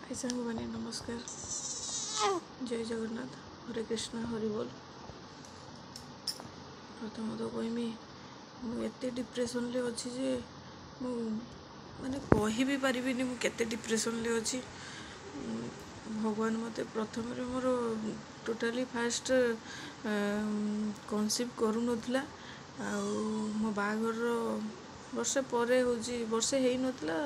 हाय सांग मैंने नमस्कार। जय जगन्नाथ। हरे कृष्णा हरि बोल। प्रथम तो कहमी मुझे डिप्रेसन अच्छी जे माने कही भी पारिनी मुझे डिप्रेसन अच्छी। भगवान मते प्रथम मोर टोटाली फास्ट कनसीव करू नथिला मो बाघर वर्षे पर वर्षे हो नथिला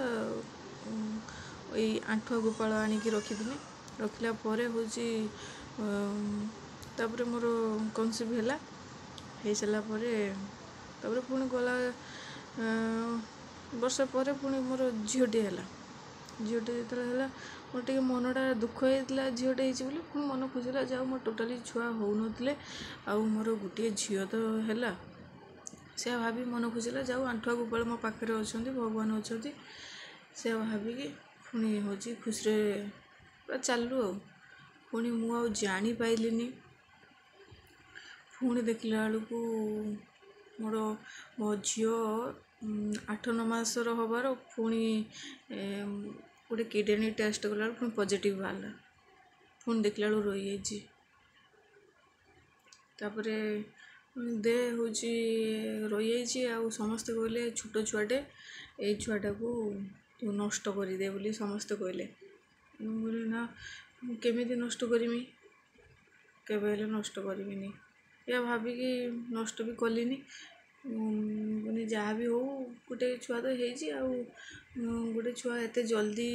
आंठुआ गोपाल आनिकी रखिदिनी रखला परे तापर मोर कनसीव है हो सारा तापर पुणी गला वर्ष पर पुणी मोर झीटे है झीटे जो है मोर टे मनटा दुख होता झीटे होती पुणी मन खुशी है जाओ मोर टोटाली छुआ हो नथिले मोर गोटे झील तो है से भाभी मन खुशी है जाओ आंठुआ गोपाल मो पाखे अच्छा भगवान अच्छा से भाविकी पुणी हूँ खुशी पूरा चालू पुणी मु जानी पाइलिनी पुणी देखला बेलू मोर मो झी 8-9 मासर हबार पुणी गोटे किडनी टेस्ट कला पुणी पॉजिटिव बाहर पुणी देखला बेलू रही तापर दे हूँ रही समस्ते कहले छोट छुआटे ये छुआटा को तू नष्ट करदे बोली समस्ते कहले बोले ना केमी नष्ट करमी केवे नष्ट करमी या भाविकी नष्ट भी कलिनी बोली जहाँ भी हो गोटे छुआ तो गोटे छुआ एत जल्दी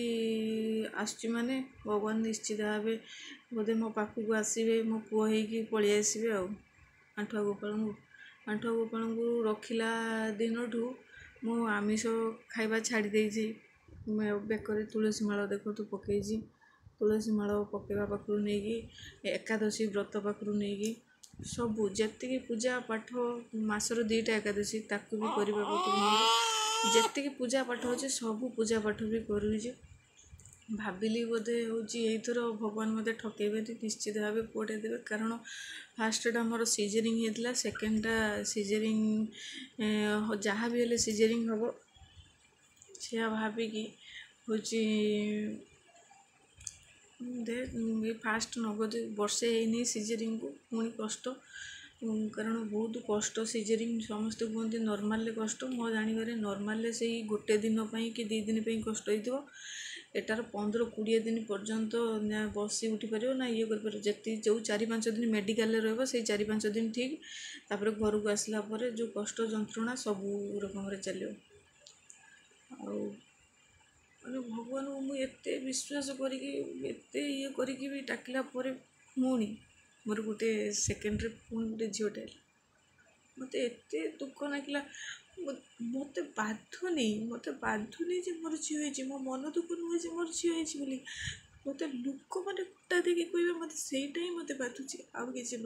आसुची माने भगवान निश्चित भाव बोधे मो पाखक आसवे मो पुओ हो पलि आसवे आंठुआ गोपाल को रखिला दिन ठू मु आमिष खाइबा छाड़ी देइछि। बेकर तुलसी माला देख तू पकई तुलसी माला पकेवा पाखु नहीं एकादशी व्रत पाखु नहीं सबू जी पूजा पाठ मासर 2टा एकादशी ताकू भी करने पाखु जी पूजा पाठ अच्छे सबू पूजा पाठ भी करुचे भाविली बोधे हूँ यहीथर भगवान मत ठकेबे निश्चित भाव पुओटे देवे कारण फास्टा मोर सीजरिंग होता सेकेंडटा सीजरिंग जहाँ भी हेले सीजरिंग हम से भाविकी हूँ दे फास्ट नगद वर्षे है सीजरिंग को पुणी कष्ट कारण बहुत कष्ट सीजरिंग समस्ते कहते नॉर्मल कष्ट मो जानवर नॉर्मल से गोटे दिन कि 2 दिन कष्ट हो एटार 15-20 दिन पर्यंत ना बसी उठी पार ना ये कर जी जो 4-5 दिन मेडिकल रही 4-5 दिन ठीक तापर घर को आसला जो कष्ट जंत्रणा सबू रकम चलो माने भगवान मुझे विश्वास करते ये करके भी डाकला पुणी मोर गोटे सेकेंड्रे पुणी गोटे झीटे मत एत दुख लगे मत बाधुनी मोर झी मो मन दुख नुहे मोर झी बोली मत लोक मैंने कुटा देखे कहे मत सहीटा ही मत बाधुची आउ कि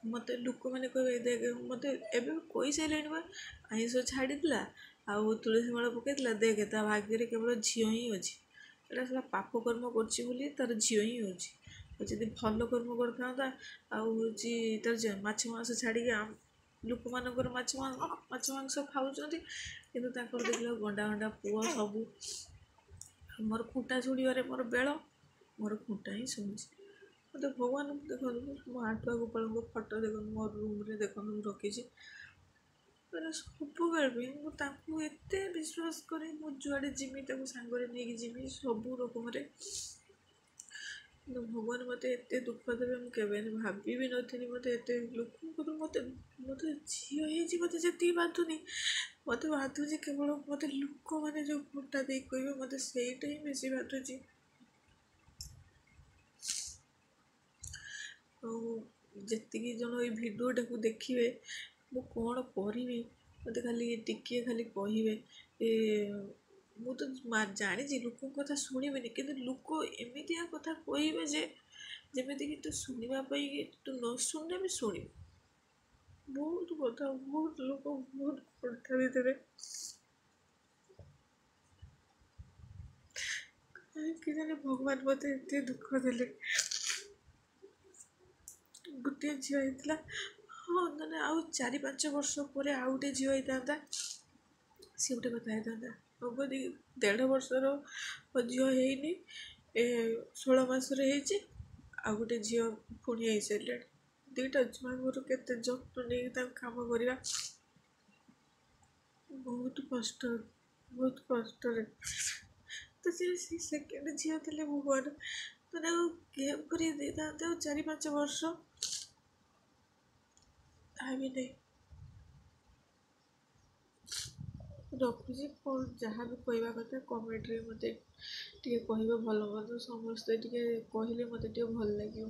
मत लोक मैंने कहे देख मत एवं कही सारे आईष छाड़ीला आउ तुलसी माला पकईला देखे ता भाग्य केवल झी ही अच्छी एटा सब पाप कर्म कर तार झी ही अच्छी जब भल कर्म करता हूँ तार माछ मांस छाड़ी लोक मानकर माछ मांस खाऊँ कि देखला गंडा गंडा पुओ सबू मोर खूंटा शुणवे मोर बेल मोर खूंटा ही शुणुची मत भगवान देख मो आंठुआ गोपाल फटो देख मो रूम रे देख रखी सबुबले भी मुझे विश्वास करे मु जुआड़े जिमी सांगे नहीं जिमी सबू रकम भगवान मत एत दुख देवे मुझे भाभी भी नी मत एत लोक मत मत झी मत जी बाधुनी मत बाधुची केवल मत लोक मैंने जो घोटा दे कहे मत सहीटा ही बेसी बाधुची जी जन ये भिडियोटा को देखिए मु कौन करी मत खाली टिके खाली कहे मु तो जानी लोक कथा शुणिबेनि कि लोक एमतिया कथा कहे जे जमीक तू शुणापी तू न शुणना भी शुण बहुत कथा बहुत लोक बहुत कथा भी देवे कहीं जाने भगवान मत एत दुख देले गोटे झी होता हाँ मैंने आउ 4-5 वर्ष पर आउ गोटे झी होता सी गोटे कथा होता ହବ 1.5 ବର୍ଷର ଝିଅ ହେଇନି, 16 ମାସରେ ହେଇଛି। ଆଉ ଗୋଟେ ଝିଅ ପୁଣି ହେଇସାରିଲାଣି। 2ଟା ଛୁଆଙ୍କର କେତେ ଯତ୍ନ ନେଇକି ତାଙ୍କୁ କାମ କରିବା, ବହୁତ କଷ୍ଟ, ବହୁତ କଷ୍ଟରେ। ତ ସେ ସେକେଣ୍ଡ ଝିଅ ଥିଲେ ଭଗବାନ ତ ତାକୁ ଗେମ୍ କରି ଦେଇଥାନ୍ତେ ଆଉ 4-5 ବର୍ଷ, ତାହା ବି ନାହିଁ। ରଖୁଛି, କ'ଣ ଯାହା ବି କହିବା କଥା କମେଣ୍ଟରେ ମୋତେ ଟିକେ କହିବେ, ଭଲ ମନ୍ଦ ସମସ୍ତେ ଟିକେ କହିଲେ ମୋତେ ଟିକେ ଭଲ ଲାଗିବ।